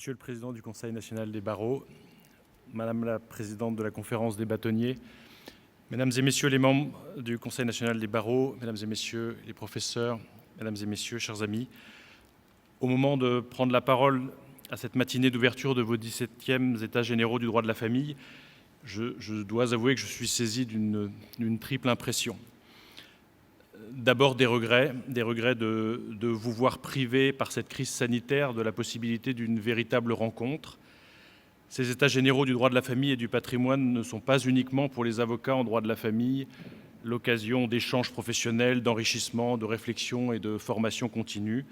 Monsieur le Président du Conseil national des barreaux, Madame la Présidente de la Conférence des bâtonniers, Mesdames et Messieurs les membres du Conseil national des barreaux, Mesdames et Messieurs les professeurs, Mesdames et Messieurs, chers amis, au moment de prendre la parole à cette matinée d'ouverture de vos 17e États généraux du droit de la famille, je dois avouer que je suis saisi d'une triple impression. D'abord des regrets de vous voir privé par cette crise sanitaire de la possibilité d'une véritable rencontre. Ces États généraux du droit de la famille et du patrimoine ne sont pas uniquement pour les avocats en droit de la famille l'occasion d'échanges professionnels, d'enrichissement, de réflexion et de formation continue.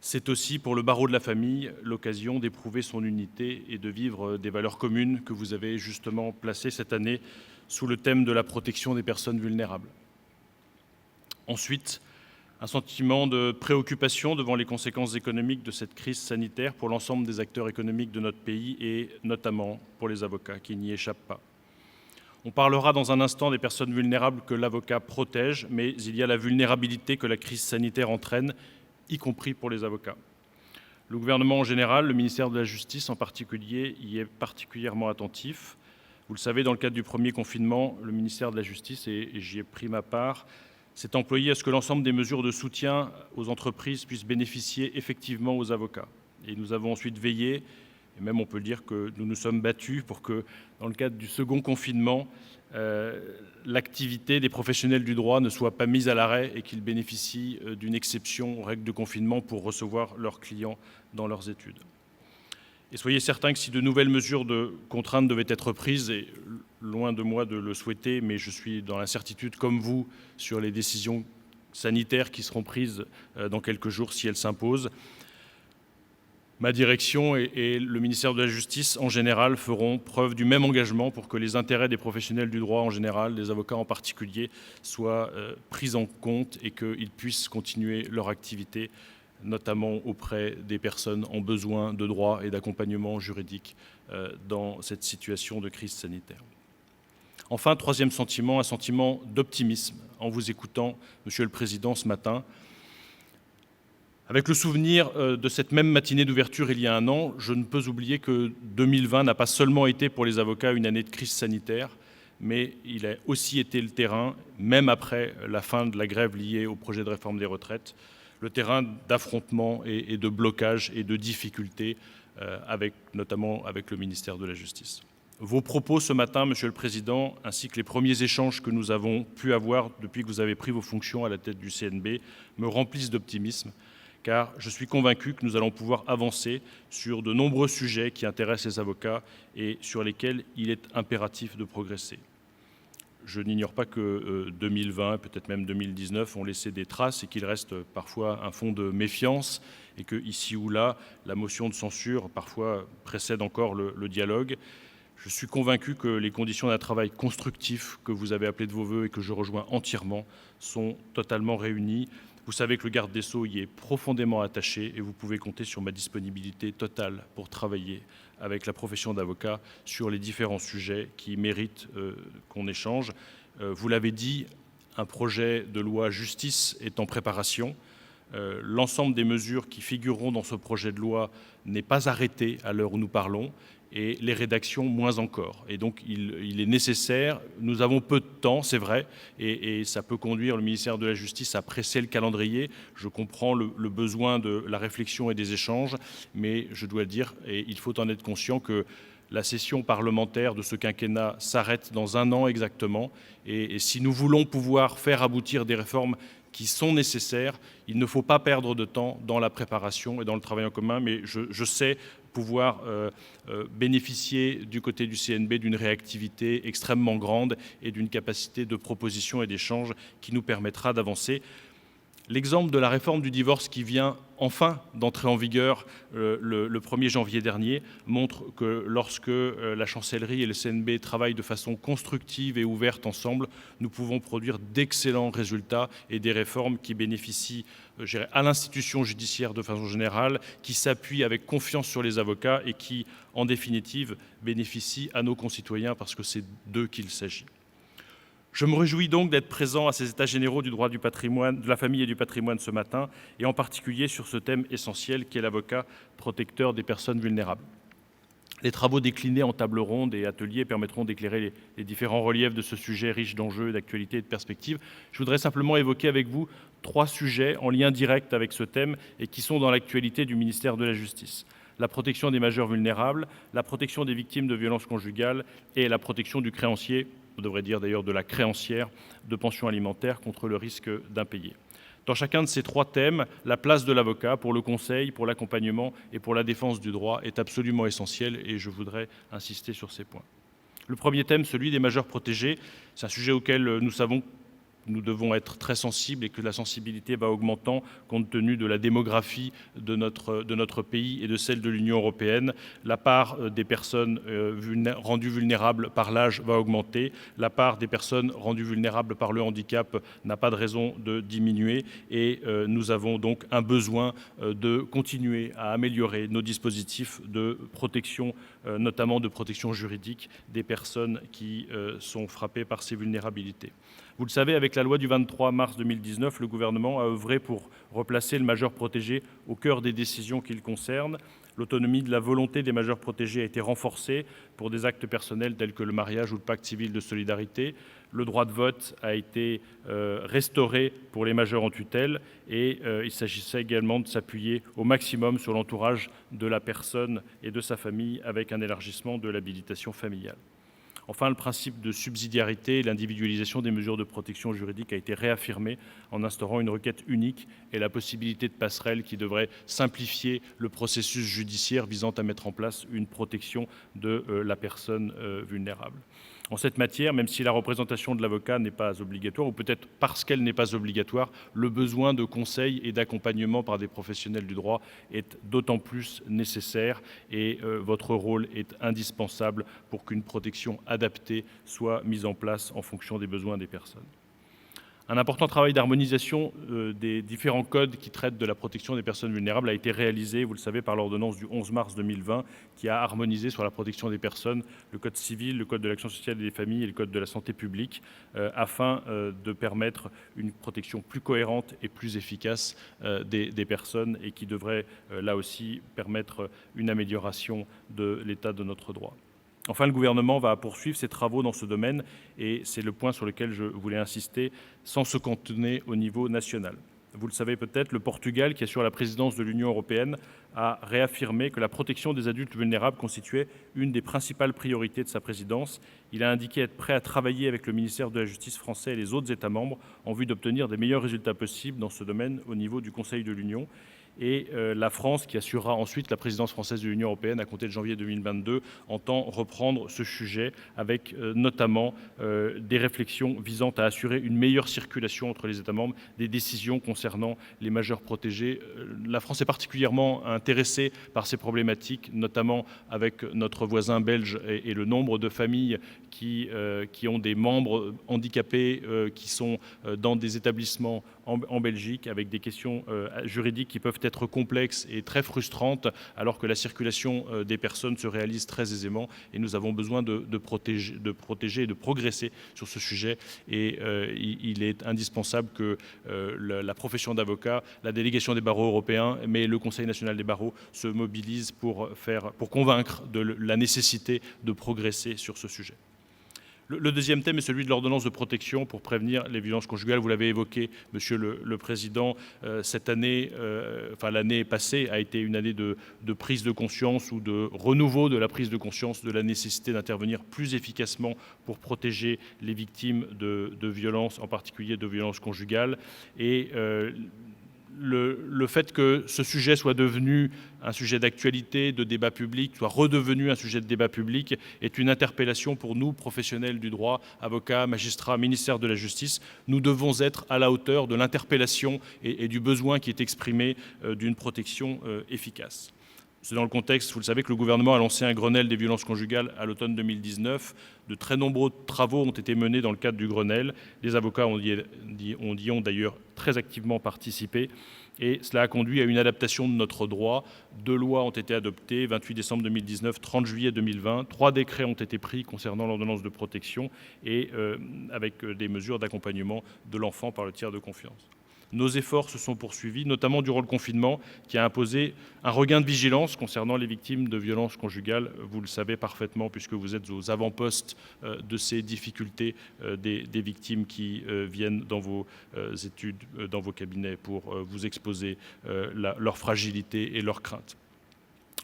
C'est aussi pour le barreau de la famille l'occasion d'éprouver son unité et de vivre des valeurs communes que vous avez justement placées cette année sous le thème de la protection des personnes vulnérables. Ensuite, un sentiment de préoccupation devant les conséquences économiques de cette crise sanitaire pour l'ensemble des acteurs économiques de notre pays et notamment pour les avocats qui n'y échappent pas. On parlera dans un instant des personnes vulnérables que l'avocat protège, mais il y a la vulnérabilité que la crise sanitaire entraîne, y compris pour les avocats. Le gouvernement en général, le ministère de la Justice en particulier, y est particulièrement attentif. Vous le savez, dans le cadre du premier confinement, le ministère de la Justice, et j'y ai pris ma part, s'est employé à ce que l'ensemble des mesures de soutien aux entreprises puissent bénéficier effectivement aux avocats. Et nous avons ensuite veillé, et même on peut dire que nous nous sommes battus pour que, dans le cadre du second confinement, l'activité des professionnels du droit ne soit pas mise à l'arrêt et qu'ils bénéficient d'une exception aux règles de confinement pour recevoir leurs clients dans leurs études. Et soyez certains que si de nouvelles mesures de contrainte devaient être prises, et loin de moi de le souhaiter, mais je suis dans l'incertitude comme vous sur les décisions sanitaires qui seront prises dans quelques jours si elles s'imposent, ma direction et le ministère de la Justice en général feront preuve du même engagement pour que les intérêts des professionnels du droit en général, des avocats en particulier, soient pris en compte et qu'ils puissent continuer leur activité, notamment auprès des personnes en besoin de droit et d'accompagnement juridique dans cette situation de crise sanitaire. Enfin, troisième sentiment, un sentiment d'optimisme en vous écoutant, Monsieur le Président, ce matin. Avec le souvenir de cette même matinée d'ouverture il y a un an, je ne peux oublier que 2020 n'a pas seulement été pour les avocats une année de crise sanitaire, mais il a aussi été le terrain, même après la fin de la grève liée au projet de réforme des retraites, le terrain d'affrontement et de blocage et de difficultés, notamment avec le ministère de la Justice. Vos propos ce matin, Monsieur le Président, ainsi que les premiers échanges que nous avons pu avoir depuis que vous avez pris vos fonctions à la tête du CNB, me remplissent d'optimisme, car je suis convaincu que nous allons pouvoir avancer sur de nombreux sujets qui intéressent les avocats et sur lesquels il est impératif de progresser. Je n'ignore pas que 2020, peut-être même 2019, ont laissé des traces et qu'il reste parfois un fond de méfiance et que, ici ou là, la motion de censure parfois précède encore le dialogue. Je suis convaincu que les conditions d'un travail constructif que vous avez appelé de vos voeux et que je rejoins entièrement sont totalement réunies. Vous savez que le garde des Sceaux y est profondément attaché et vous pouvez compter sur ma disponibilité totale pour travailler avec la profession d'avocat sur les différents sujets qui méritent qu'on échange. Vous l'avez dit, un projet de loi justice est en préparation. L'ensemble des mesures qui figureront dans ce projet de loi n'est pas arrêté à l'heure où nous parlons et les rédactions moins encore. Et donc il est nécessaire, nous avons peu de temps, c'est vrai, et ça peut conduire le ministère de la Justice à presser le calendrier. Je comprends le besoin de la réflexion et des échanges, mais je dois le dire, et il faut en être conscient, que la session parlementaire de ce quinquennat s'arrête dans un an exactement, et si nous voulons pouvoir faire aboutir des réformes qui sont nécessaires, il ne faut pas perdre de temps dans la préparation et dans le travail en commun, mais je sais pouvoir bénéficier du côté du CNB d'une réactivité extrêmement grande et d'une capacité de proposition et d'échange qui nous permettra d'avancer. L'exemple de la réforme du divorce qui vient enfin d'entrer en vigueur le 1er janvier dernier montre que lorsque la chancellerie et le CNB travaillent de façon constructive et ouverte ensemble, nous pouvons produire d'excellents résultats et des réformes qui bénéficient à l'institution judiciaire de façon générale, qui s'appuient avec confiance sur les avocats et qui, en définitive, bénéficient à nos concitoyens parce que c'est d'eux qu'il s'agit. Je me réjouis donc d'être présent à ces États généraux du droit du patrimoine, de la famille et du patrimoine ce matin, et en particulier sur ce thème essentiel qui est l'avocat protecteur des personnes vulnérables. Les travaux déclinés en table ronde et ateliers permettront d'éclairer les différents reliefs de ce sujet riche d'enjeux, d'actualités et de perspectives. Je voudrais simplement évoquer avec vous 3 sujets en lien direct avec ce thème et qui sont dans l'actualité du ministère de la Justice: la protection des majeurs vulnérables, la protection des victimes de violences conjugales et la protection du créancier, on devrait dire d'ailleurs de la créancière, de pensions alimentaires contre le risque d'impayé. Dans chacun de ces 3 thèmes, la place de l'avocat pour le conseil, pour l'accompagnement et pour la défense du droit est absolument essentielle et je voudrais insister sur ces points. Le premier thème, celui des majeurs protégés, c'est un sujet auquel nous savons nous devons être très sensibles et que la sensibilité va augmentant compte tenu de la démographie de notre pays et de celle de l'Union européenne. La part des personnes rendues vulnérables par l'âge va augmenter. La part des personnes rendues vulnérables par le handicap n'a pas de raison de diminuer et nous avons donc un besoin de continuer à améliorer nos dispositifs de protection, notamment de protection juridique des personnes qui sont frappées par ces vulnérabilités. Vous le savez, avec la loi du 23 mars 2019, le gouvernement a œuvré pour replacer le majeur protégé au cœur des décisions qui le concernent. L'autonomie de la volonté des majeurs protégés a été renforcée pour des actes personnels tels que le mariage ou le pacte civil de solidarité. Le droit de vote a été restauré pour les majeurs en tutelle et il s'agissait également de s'appuyer au maximum sur l'entourage de la personne et de sa famille avec un élargissement de l'habilitation familiale. Enfin, le principe de subsidiarité et l'individualisation des mesures de protection juridique a été réaffirmé en instaurant une requête unique et la possibilité de passerelle qui devrait simplifier le processus judiciaire visant à mettre en place une protection de la personne vulnérable. En cette matière, même si la représentation de l'avocat n'est pas obligatoire, ou peut-être parce qu'elle n'est pas obligatoire, le besoin de conseil et d'accompagnement par des professionnels du droit est d'autant plus nécessaire et votre rôle est indispensable pour qu'une protection adaptée soit mise en place en fonction des besoins des personnes. Un important travail d'harmonisation des différents codes qui traitent de la protection des personnes vulnérables a été réalisé, vous le savez, par l'ordonnance du 11 mars 2020 qui a harmonisé sur la protection des personnes le code civil, le code de l'action sociale et des familles et le code de la santé publique afin de permettre une protection plus cohérente et plus efficace des personnes et qui devrait là aussi permettre une amélioration de l'état de notre droit. Enfin, le gouvernement va poursuivre ses travaux dans ce domaine et c'est le point sur lequel je voulais insister, sans se cantonner au niveau national. Vous le savez peut-être, le Portugal, qui assure la présidence de l'Union européenne, a réaffirmé que la protection des adultes vulnérables constituait une des principales priorités de sa présidence. Il a indiqué être prêt à travailler avec le ministère de la Justice français et les autres États membres en vue d'obtenir des meilleurs résultats possibles dans ce domaine au niveau du Conseil de l'Union. Et la France, qui assurera ensuite la présidence française de l'Union européenne à compter de janvier 2022, entend reprendre ce sujet avec notamment des réflexions visant à assurer une meilleure circulation entre les États membres des décisions concernant les majeurs protégés. La France est particulièrement intéressée par ces problématiques, notamment avec notre voisin belge et le nombre de familles qui ont des membres handicapés qui sont dans des établissements en Belgique avec des questions juridiques qui peuvent être complexes et très frustrantes alors que la circulation des personnes se réalise très aisément et nous avons besoin de protéger et de progresser sur ce sujet et il est indispensable que la profession d'avocat, la délégation des barreaux européens mais le Conseil national des barreaux se mobilisent pour convaincre de la nécessité de progresser sur ce sujet. Le deuxième thème est celui de l'ordonnance de protection pour prévenir les violences conjugales. Vous l'avez évoqué, Monsieur le Président, cette année, l'année passée a été une année de prise de conscience ou de renouveau de la prise de conscience de la nécessité d'intervenir plus efficacement pour protéger les victimes de violences, en particulier de violences conjugales. Et le fait que ce sujet soit devenu un sujet d'actualité, de débat public, soit redevenu un sujet de débat public, est une interpellation pour nous, professionnels du droit, avocats, magistrats, ministère de la Justice. Nous devons être à la hauteur de l'interpellation et du besoin qui est exprimé d'une protection efficace. C'est dans le contexte, vous le savez, que le gouvernement a lancé un Grenelle des violences conjugales à l'automne 2019. De très nombreux travaux ont été menés dans le cadre du Grenelle. Les avocats y ont d'ailleurs très activement participé. Et cela a conduit à une adaptation de notre droit. 2 lois ont été adoptées, 28 décembre 2019, 30 juillet 2020. 3 décrets ont été pris concernant l'ordonnance de protection et avec des mesures d'accompagnement de l'enfant par le tiers de confiance. Nos efforts se sont poursuivis, notamment durant le confinement, qui a imposé un regain de vigilance concernant les victimes de violences conjugales. Vous le savez parfaitement, puisque vous êtes aux avant-postes de ces difficultés des victimes qui viennent dans vos études, dans vos cabinets, pour vous exposer leur fragilité et leurs craintes.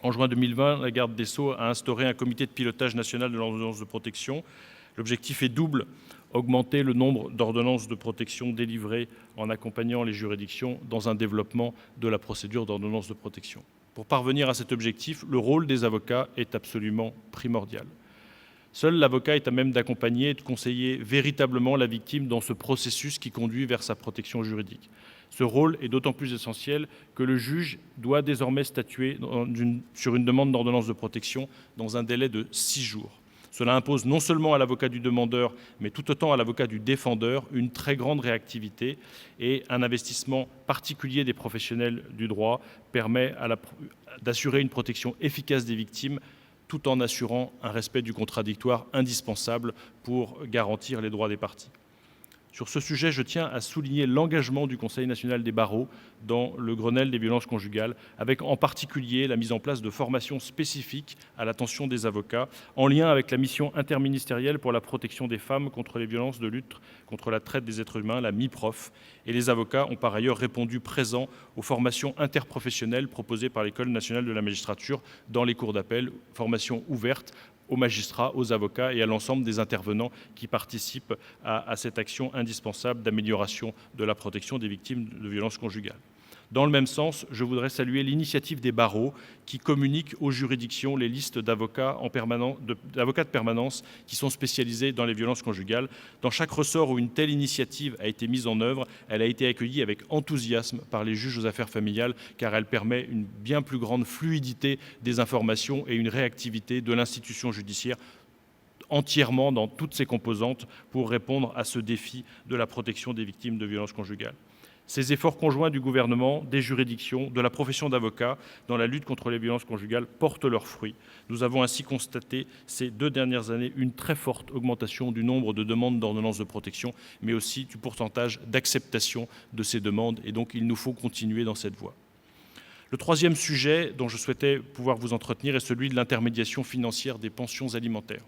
En juin 2020, la garde des Sceaux a instauré un comité de pilotage national de l'ordonnance de protection. L'objectif est double: augmenter le nombre d'ordonnances de protection délivrées en accompagnant les juridictions dans un développement de la procédure d'ordonnance de protection. Pour parvenir à cet objectif, le rôle des avocats est absolument primordial. Seul l'avocat est à même d'accompagner et de conseiller véritablement la victime dans ce processus qui conduit vers sa protection juridique. Ce rôle est d'autant plus essentiel que le juge doit désormais statuer sur une demande d'ordonnance de protection dans un délai de 6 jours. Cela impose non seulement à l'avocat du demandeur, mais tout autant à l'avocat du défendeur, une très grande réactivité, et un investissement particulier des professionnels du droit permet d'assurer une protection efficace des victimes tout en assurant un respect du contradictoire indispensable pour garantir les droits des parties. Sur ce sujet, je tiens à souligner l'engagement du Conseil national des barreaux dans le Grenelle des violences conjugales, avec en particulier la mise en place de formations spécifiques à l'attention des avocats, en lien avec la mission interministérielle pour la protection des femmes contre les violences de lutte contre la traite des êtres humains, la MIPROF. Et les avocats ont par ailleurs répondu présents aux formations interprofessionnelles proposées par l'École nationale de la magistrature dans les cours d'appel, formations ouvertes aux magistrats, aux avocats et à l'ensemble des intervenants qui participent à cette action indispensable d'amélioration de la protection des victimes de violences conjugales. Dans le même sens, je voudrais saluer l'initiative des barreaux qui communiquent aux juridictions les listes d'avocats de permanence qui sont spécialisés dans les violences conjugales. Dans chaque ressort où une telle initiative a été mise en œuvre, elle a été accueillie avec enthousiasme par les juges aux affaires familiales, car elle permet une bien plus grande fluidité des informations et une réactivité de l'institution judiciaire entièrement dans toutes ses composantes pour répondre à ce défi de la protection des victimes de violences conjugales. Ces efforts conjoints du gouvernement, des juridictions, de la profession d'avocat dans la lutte contre les violences conjugales portent leurs fruits. Nous avons ainsi constaté ces 2 dernières années une très forte augmentation du nombre de demandes d'ordonnance de protection, mais aussi du pourcentage d'acceptation de ces demandes, et donc il nous faut continuer dans cette voie. Le 3e sujet dont je souhaitais pouvoir vous entretenir est celui de l'intermédiation financière des pensions alimentaires.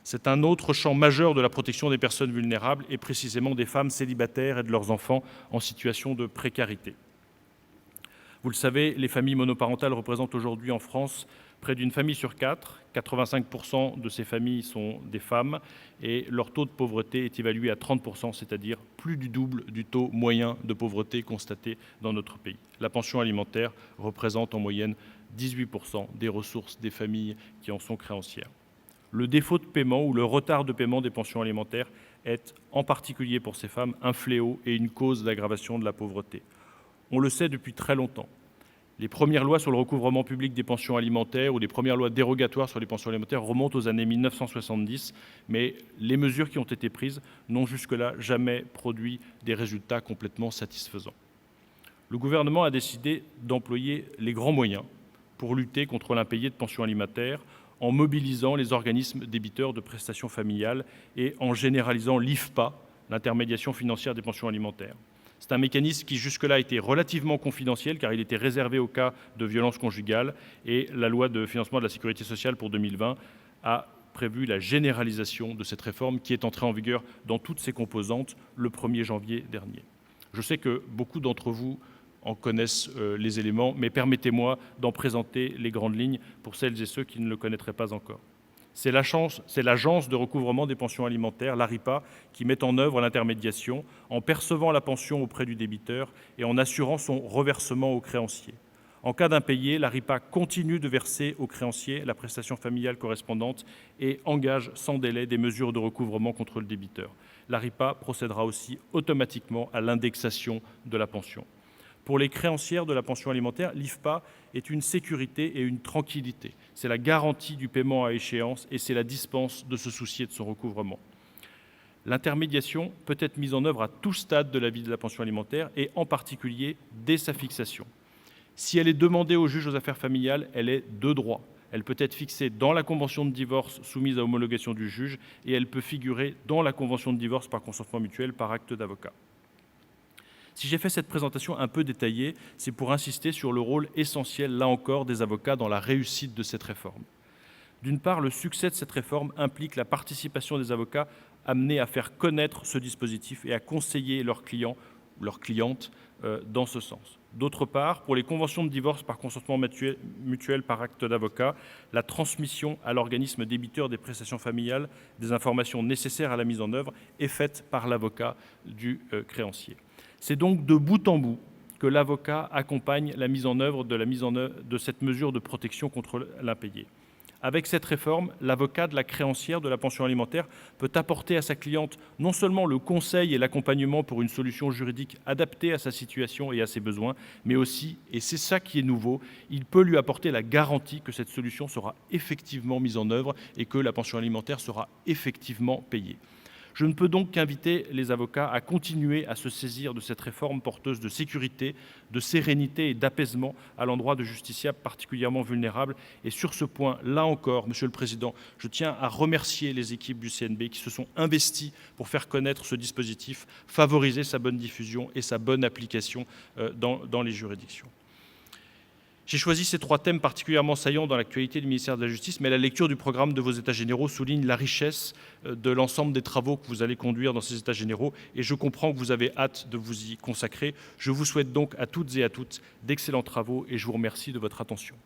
C'est un autre champ majeur de la protection des personnes vulnérables et précisément des femmes célibataires et de leurs enfants en situation de précarité. Vous le savez, les familles monoparentales représentent aujourd'hui en France près d'une famille sur 4. 85% de ces familles sont des femmes et leur taux de pauvreté est évalué à 30%, c'est-à-dire plus du double du taux moyen de pauvreté constaté dans notre pays. La pension alimentaire représente en moyenne 18% des ressources des familles qui en sont créancières. Le défaut de paiement ou le retard de paiement des pensions alimentaires est, en particulier pour ces femmes, un fléau et une cause d'aggravation de la pauvreté. On le sait depuis très longtemps. Les premières lois sur le recouvrement public des pensions alimentaires ou les premières lois dérogatoires sur les pensions alimentaires remontent aux années 1970, mais les mesures qui ont été prises n'ont jusque-là jamais produit des résultats complètement satisfaisants. Le gouvernement a décidé d'employer les grands moyens pour lutter contre l'impayé de pensions alimentaires, en mobilisant les organismes débiteurs de prestations familiales et en généralisant l'IFPA, l'intermédiation financière des pensions alimentaires. C'est un mécanisme qui jusque-là a été relativement confidentiel car il était réservé aux cas de violences conjugales et la loi de financement de la sécurité sociale pour 2020 a prévu la généralisation de cette réforme qui est entrée en vigueur dans toutes ses composantes le 1er janvier dernier. Je sais que beaucoup d'entre vous en connaissent les éléments, mais permettez-moi d'en présenter les grandes lignes pour celles et ceux qui ne le connaîtraient pas encore. C'est l'Agence de recouvrement des pensions alimentaires, l'ARIPA, qui met en œuvre l'intermédiation en percevant la pension auprès du débiteur et en assurant son reversement au créancier. En cas d'impayé, l'ARIPA continue de verser au créancier la prestation familiale correspondante et engage sans délai des mesures de recouvrement contre le débiteur. L'ARIPA procédera aussi automatiquement à l'indexation de la pension. Pour les créancières de la pension alimentaire, l'IFPA est une sécurité et une tranquillité. C'est la garantie du paiement à échéance et c'est la dispense de se soucier de son recouvrement. L'intermédiation peut être mise en œuvre à tout stade de la vie de la pension alimentaire et en particulier dès sa fixation. Si elle est demandée au juge aux affaires familiales, elle est de droit. Elle peut être fixée dans la convention de divorce soumise à homologation du juge et elle peut figurer dans la convention de divorce par consentement mutuel par acte d'avocat. Si j'ai fait cette présentation un peu détaillée, c'est pour insister sur le rôle essentiel, là encore, des avocats dans la réussite de cette réforme. D'une part, le succès de cette réforme implique la participation des avocats amenés à faire connaître ce dispositif et à conseiller leurs clients ou leurs clientes dans ce sens. D'autre part, pour les conventions de divorce par consentement mutuel par acte d'avocat, la transmission à l'organisme débiteur des prestations familiales des informations nécessaires à la mise en œuvre est faite par l'avocat du créancier. C'est donc de bout en bout que l'avocat accompagne la mise en œuvre de cette mesure de protection contre l'impayé. Avec cette réforme, l'avocat de la créancière de la pension alimentaire peut apporter à sa cliente non seulement le conseil et l'accompagnement pour une solution juridique adaptée à sa situation et à ses besoins, mais aussi, et c'est ça qui est nouveau, il peut lui apporter la garantie que cette solution sera effectivement mise en œuvre et que la pension alimentaire sera effectivement payée. Je ne peux donc qu'inviter les avocats à continuer à se saisir de cette réforme porteuse de sécurité, de sérénité et d'apaisement à l'endroit de justiciables particulièrement vulnérables. Et sur ce point, là encore, Monsieur le Président, je tiens à remercier les équipes du CNB qui se sont investies pour faire connaître ce dispositif, favoriser sa bonne diffusion et sa bonne application dans les juridictions. J'ai choisi ces 3 thèmes particulièrement saillants dans l'actualité du ministère de la Justice, mais la lecture du programme de vos États généraux souligne la richesse de l'ensemble des travaux que vous allez conduire dans ces États généraux et je comprends que vous avez hâte de vous y consacrer. Je vous souhaite donc à toutes et à tous d'excellents travaux et je vous remercie de votre attention.